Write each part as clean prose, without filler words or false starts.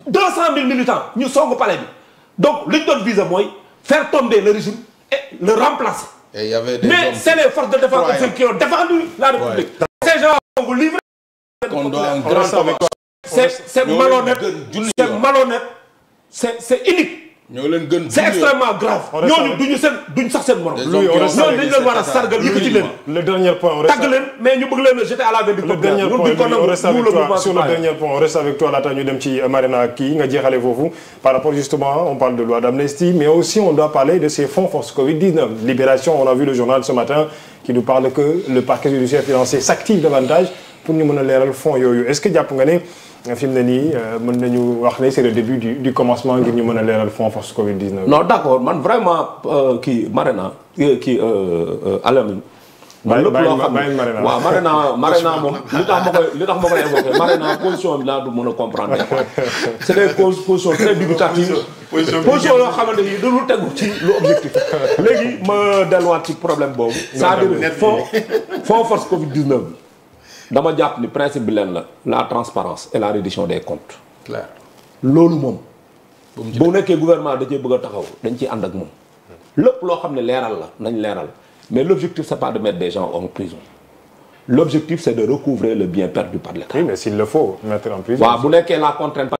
200 000 militants ñu songu palais bi donc li ñu doon viser mooy faire tomber le régime et le remplacer. Et il y avait des mais c'est les forces de défense qui ont défendu la République. Ces gens vont vous livrer. On doit un grand c'est malhonnête, c'est malhonnête, c'est inique. ñoo leen gën c'est extrêmement grave. ñooñu duñu sax seen morom. ñooñu dañu leen war a sargal yëkkati leen. Le dernier point on reste. tàgg leen mais ñu bëgg leen a jeter à la veille du le dernier point on reste avec toi sur le dernier point on reste avec toi laata ñu dem ci Marina kii nga jeexale foofu par rapport justement on parle de loi d'amnistie mais aussi on doit parler de ces fonds force Covid-19. Libération on a vu le journal ce matin qui nous parle que le parquet judiciaire financier s'active davantage pour ñu mën a leeral fonds yooyu est-ce que jàpp nga ne. fi mu ne nii mën nañu wax ne c'est le début du commencement ngir ñu mën a leeral fonds force Covid-19. non d'accord man vraiment kii Marina kii Alamine. man lépp loo xam ne waaw Marina moom li tax ma koy évoqué Marina position bi laa du mën a comprendre. c'est des positions très dubitatives. position yoo xamante ni dañu tegu ci lu objectif. léegi ma delluwaat ci problème boobu. c'est-à-dire fonds force Covid-19. dama jàpp ni principe bi leen la transparence et la reddition des comptes. clair loolu moom. bu nekkee gouvernement da cee bëgg a taxaw dañ ciy ànd ak moom. lépp loo xam ne leeral la nañ leeral mais l'objectif c'est pas de mettre des gens en prison. l'objectif c'est de recouvrer le bien perdu par l'État. oui mais s'il le faut mettre en prison. waaw bu nekkee la contrainte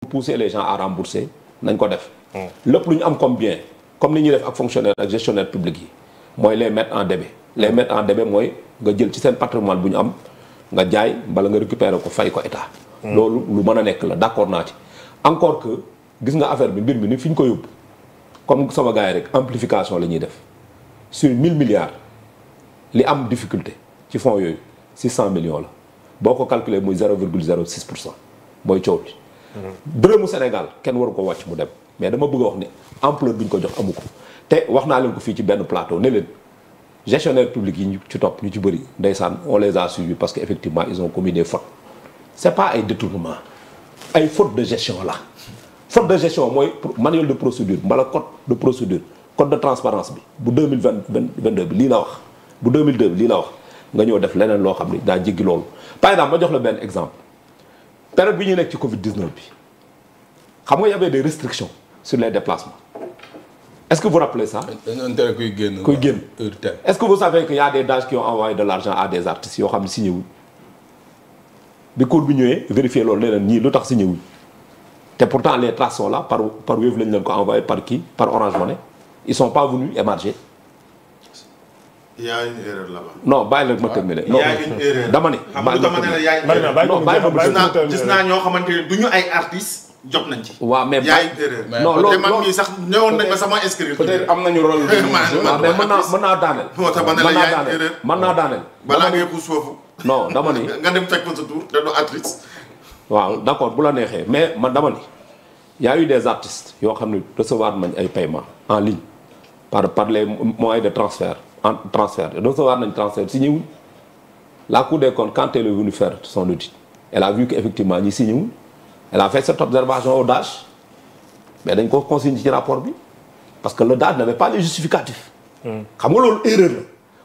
pousser les gens à rembourser nañ ko def. lépp lu ñu am comme bien comme ni ñuy def ak fonctionnaire ak gestionnaire public yi mooy les mettre en débit. les mettre en débit mooy nga jël ci seen patrimoine bu ñu am nga jaay bala nga récupérer ko fay ko état. loolu lu mën a nekk la d'accord naa ci. encore que gis nga affaire bi mbir mi ni fi ñu ko yóbbu comme sama gars yi rek amplification la ñuy def sur 1000 milliards li am difficulté ci fonds yooyu 600 millions la boo ko calculer muy 0,06% mooy coow li. dërëmu Sénégal kenn waru ko wàcc mu dem mais dama bëgg a wax ni ampleur bi ñu ko jox amu ko te wax naa leen ko fii ci benn plateau ne leen. gestionnaires publics yi ñu ci topp ñu ci bëri ndeysaan on les a suivis parce que effectivement ils ont commis des fautes c'est pas ay détournement ay fautes de gestion la faute de gestion mooy manuel de procédure mbala code de procédure code de transparence bi bu 2022 bi lii la wax bu 2002 bi lii la wax nga ñëw def leneen loo xam ni daa jéggi loolu par exemple ma jox la benn exemple période bi ñuy nekk ci Covid-19 bi xam nga y avait des restrictions sur les déplacements. Est-ce que vous vous rappelez ça? kuy génn. Est-ce que vous savez qu'il y a des DAGE qui ont envoyé de l'argent à des artistes yoo xam ne signé wuñ bi cour bi ñëwee vérifier loolu nee na ñii lu tax signé wuñ te pourtant les traces sont là par Wave lañ leen ko envoyé par qui? Par Orange Money. Ils sont pas venus émarger. Il y a une erreur là-bas. non bàyyi la ma terminer. il y a une erreur dama ne. gis naa ñoo xamante ne du ñu ay artistes. jot nañ ci. waaw mais non loolu man mii sax ñëwoon nañ ma sama inscrire. peut-être am nañu rôle. waaw mais mën naa daaneel. moo tax ma ne la yaay erreur mën naa daaneel. balaa ngay pousse foofu. non dama ni. nga dem fekk fa sa tour te du artiste. waaw d'accord bu la neexee mais man dama ni y a eu des artistes yoo xam ne recevoir nañ ay paiements en ligne par les moyens de transfert recevoir nañ transfert signé wuñ la Cour des comptes quand elle est venue faire son audit elle a vu que effectivement ñi signé wuñ. Elle a fait cette observation au DAGE mais dañ ko consigné ci rapport bi parce que le DAGE n'avait pas les justificatifs. xam nga loolu erreur la.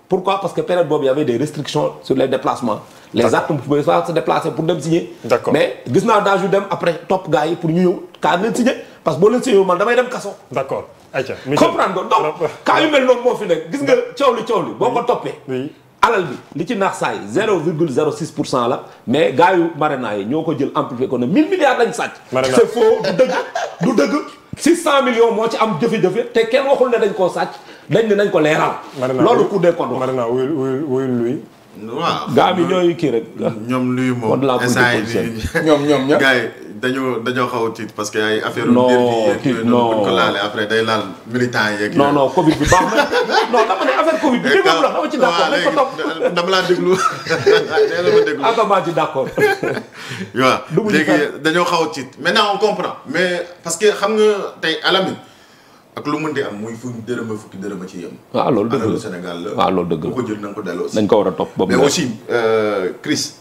pourquoi parce que période boobu y avait des restrictions sur les déplacements. les actes ne pouvaient pas se déplacer pour dem signer. D'accord. mais gis naa DAGE yu dem après topp gars yi pour ñu ñëw kaa leen signer parce que boo leen signer man damay dem kaso. d'accord ayca. comprendre nga donc cas yu mel noonu moo fi nekk gis nga coow li boo ko toppee. oui. alal bi li ci naax saay 0,06% la mais gars yu Marina yi ñoo ko jël amplifié ko ne 1000 milliards lañ sàcc. c'est faux du dëgg 600 millions moo ci am jëfe-jëfe te kenn waxul ne dañ koo sàcc dañ ne nañ ko leeral. loolu Cour des comptes wax. Marina wuyul luy. waaw gars bi ñooy kii rek. ñoom luy moom instant yi ñoom ñëpp gars yi dañoo xaw a tiit parce que ay affaire non tiit non buñ ko laalee après day laal militant yeeg. non Covid bi baax na non dama ne affaire Covid bi déglu la dama ci d'accord nañ ko topp. dama laa déglu nee na ma déglu. maa ci d'accord. waaw léegi dañoo xaw a tiit maintenant on comprend mais parce que xam nga tey Alamine ak lu mën di am muy fukki dërëm ci yem. waaw loolu dëgg la Sénégal la. waaw loolu dëgg la bu ko jël na nga ko delloo. nañ ko war a topp ba mu mais aussi Chris.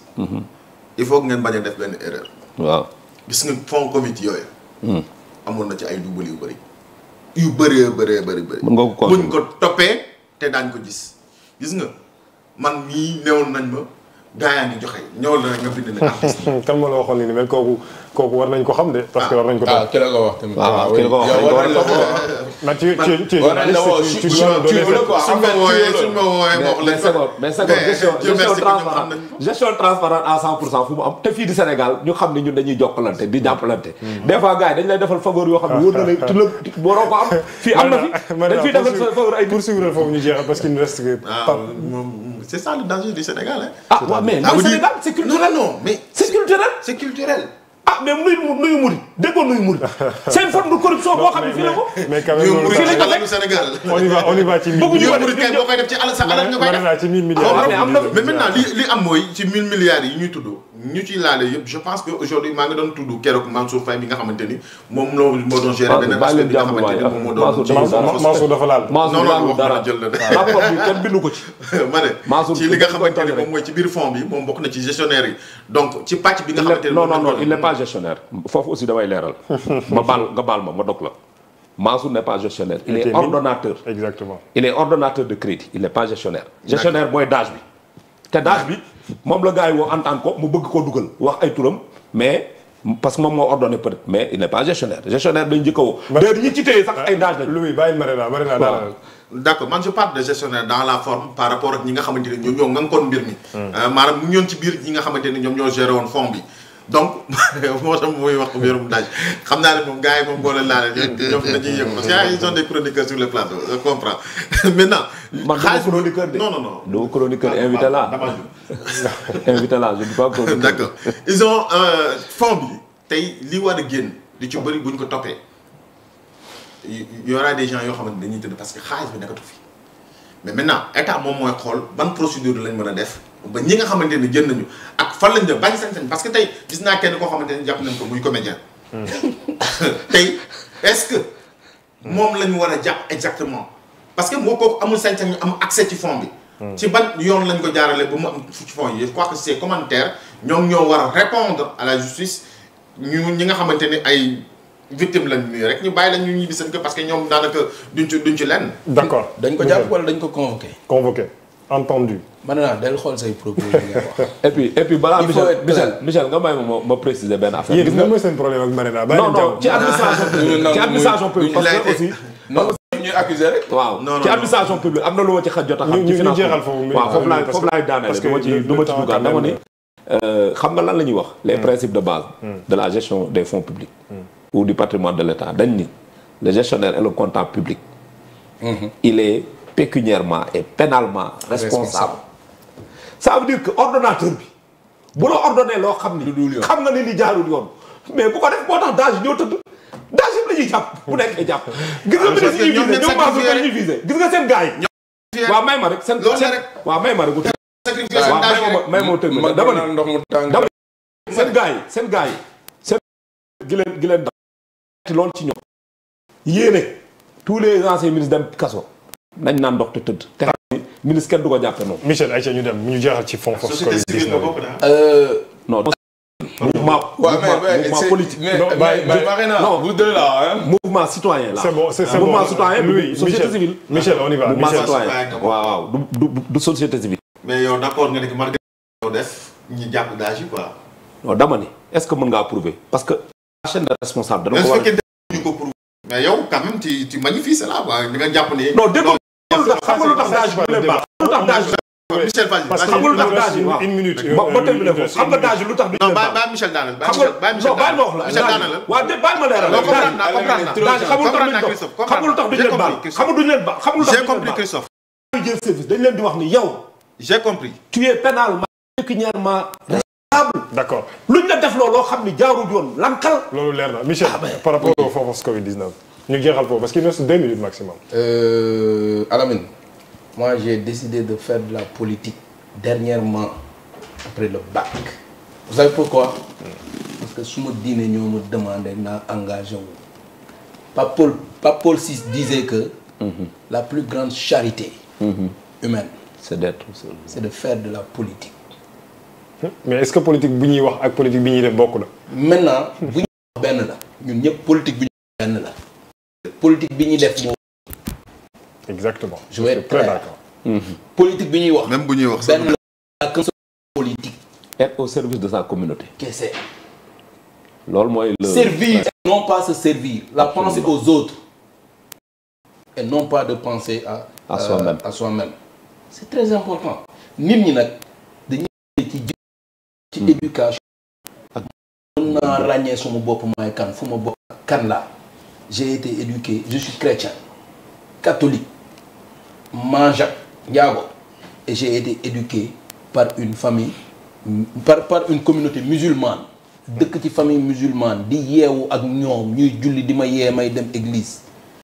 il faut que ngeen bañ a def benn erreur. waaw. gis nga fonds Covid yooyu. amoon na ci ay double yu bëri. yu bëree bëri. mën nga ko buñ ko toppee te daañ ko gis nga man mii newoon nañ ma gaa yaa ngi joxe ñëwal na nga bind ne artiste. kan ma la waxoon ni mel kooku war nañ ko xam de. parce que war nañ ko ah ki la ko wax tamit. waaw ki la ko wax yow war nañ la ko wax. mais tu war nañ la woo tu dois donner suñ ma wooyee mais gestion transparente à 100% fu mu am te fii di Sénégal ñu xam ne ñun dañuy jokkalante di jàppalante. des fois gars yi dañ lay defal faveur yoo xam ne wóor na la tu la waroo ko am. fii am na fi dañ fiy defal faveur ay poursuivre foofu ñu jeexal parce qu'il nous reste que. c'est ça le danger du Sénégal hein. ah waaw mais le Sénégal c'est culturel. non mais c'est culturel. c'est culturel. ah mais nuyu murid déggoon nuyu murid c'est une forme de corruption boo xam ne fii la ko. mais quand même loolu Sénégal. on y va ci. bëgguñu ko def kay boo koy def ci sa alal nga koy def. ci 1000 milliards. mais maintenant li am mooy ci 1000 milliards yi ñuy tudd ñu ciy laale yëpp je pense que aujourd'hui maa ngi doon tudd keroog Mansour Faye bi nga xamante ni moom moo doon gérer beneen aspect bi nga xamante ni moom moo doon. Mansour dafa laal. Mansour non dara jël na de. rapport bi kenn bindu ko ci. ma ne ci li nga xamante ni moom mooy ci biir fond bi moom bokk na ci gestionnaire yi donc ci pàcc bi nga xamante ni non il n'est pas gestionnaire foofu aussi damay leeral nga baal ma dog la Mansour n'est pas gestionnaire il est ordonnateur. Exactement. Il est ordonnateur de crédit il n'est pas gestionnaire. gestionnaire mooy DAGE bi te DAGE bi moom la gars yi woo en tant que mu bëgg koo dugal wax ay turam mais parce que moom moo ordonné peut-être mais il n'est pas gestionnaire dañ njëkk a woo. léegi ñi ci téye sax ay DAGE lañ. Louis bàyyi Marina daal. d'accord man je parle de gestionnaire dans la forme par rapport ak ñi nga xamante ni ñoo ngankoon mbir mi. maanaam mu ñoon ci biir ñi nga xamante ni ñoom ñoo géré woon fond bi. donc moo tax muy wax mbirum daaj xam naa ne moom gars yi moom boo leen laalee ñoom dañuy yëngu parce que ils sont des chroniqueurs sur le plateau je comprends maintenant. xaalis chroniqueur de non. doo chroniqueur invité là invité là je dis pas chroniqueur. d'accord ils ont fond bi tey li war a génn li ci bëri buñ ko toppee y aura des gens yoo xamante dañuy tëdd parce que xaalis bi nekkatu fi mais maintenant état moom mooy xool ban procédure lañ mën a def. ba ñi nga xamante ni jënd nañu ak fan lañ jëm bañ sañ-sañ parce que tey gis naa kenn koo xamante ni jàpp nañ ko muy comédien tey est-ce que moom la ñu war a jàpp exactement parce que moo kooku amul sañ-sañ ñu am accès ci fond bi ci ban yoon lañ ko jaarale ba mu am ci fond yi je crois que ces commentaires ñoom ñoo war a répondre à la justice ñi nga xamante ni ay victime lañ nii rek ñu bàyyi lañ ñu ñibbi seen kër parce que ñoom daanaka duñ ci lenn. D'accord. dañ ko jàpp wala dañ ko convoqué. Entendu. Maintenant del xool say propos yi nga wax. et puis balaa Michel nga may ma préciser benn affaire. yéen lan mooy seen problème ak Marina. non ci administration publique parce que aussi. non ñuy accusé rek. waaw ci administration publique am na lu ma ci jot a xam. ci financement ñu jeexal foofu. waaw foofu laay daaneel. du ma ci duggaat dama ni. xam nga lan la ñuy wax. les principes de base. de la gestion des fonds publics. ou du patrimoine de l'État dañ ni le gestionnaire et le comptable public. il est pécuniairement et pénalement responsable. Ça veut dire que ordonnateur bi bu la ordonné loo xam ni. xam nga ni li jaarul yoon. mais bu ko def moo tax daaj ñoo tëdd daaj yëpp la ñuy jàpp bu nekkee jàpp. gis nga ministre yi ñuy visé ñoom maa ngi ñuy visé gis nga seen gars yi. waaw may ma rek seen waaw may ma rek. waaw may ma tëgg ma dama ne seen gars yi seen gi leen da loolu ci ñoom yéene tous les anciens ministres dem kaso nañ naan ndox te tëdd te xam ni ministre kenn du ko jàppe noonu. Michel Aïcha ñu dem ñu jeexal ci fond force Covid 19 non mouvement politique non vous deux là mouvement citoyen là. c'est bon mouvement citoyen Louis société civile. Michel on y va. mouvement citoyen waaw du société civile. mais yow d'accord nga ne que man nga def ñu jàpp daaj yi quoi. non dama ni est-ce que mën ngaa prouver parce que la chaîne de responsable dana ko war a mais yow quand même tu magnifies cela quoi di nga jàpp ni. non dégg nga xam nga lu tax daaj bi leen baax. lu tax daaj Michel Faye parce que xam nga lu tax daaj bi une minute ba terminé ko xam nga daaj lu tax du non bàyyi Michel daanal bàyyi Michel daanal waaw de bàyyi ma leeral daaj xam nga lu tax duñ leen baal xam nga duñ leen baal xam nga lu tax j'ai compris Christophe ñu jël service dañ leen di wax ni yow j'ai compris tu es pénalement pécuniairement d'accord luñ la def loolu loo xam ni jaarul yoon lankal. loolu leer na Michel par rapport au fonds force Covid 19 ñu jeexal foofu parce qu'il nous reste 2 minutes maximum. Alamine moi j'ai décidé de faire de la politique dernièrement après le bac. Vous savez pourquoi? Parce que su ma diine ñoo ma demandé naa engagé wu. Pape Paul VI disait que. la plus grande charité. humaine. c'est de faire de la politique. mais est-ce que politique bu ñuy wax ak politique bi ñuy def bokk na. maintenant bu ñuy wax benn la ñun ñëpp politique bi ñuy benn la. politique bi ñuy def moo. exactement. je vais être très clair. d'accord. politique bi ñuy wax. même bu ñuy wax benn la politique. être au service de sa communauté. Kese. loolu mooy le servir et non pas se servir. La pensée aux autres et non pas de penser à soi-même. à soi-même. C'est très important. nit ñi nag dañuy ci éducation. ak mën naa ràññee suma bopp maay kan fu ma bopp kan la j'ai été éduqué je suis chrétien catholique Manjak Ndiago et j'ai été éduqué par une famille par une communauté musulmane dëkk ci famille musulmane di yeewu ak ñoom ñuy julli di ma yee may dem église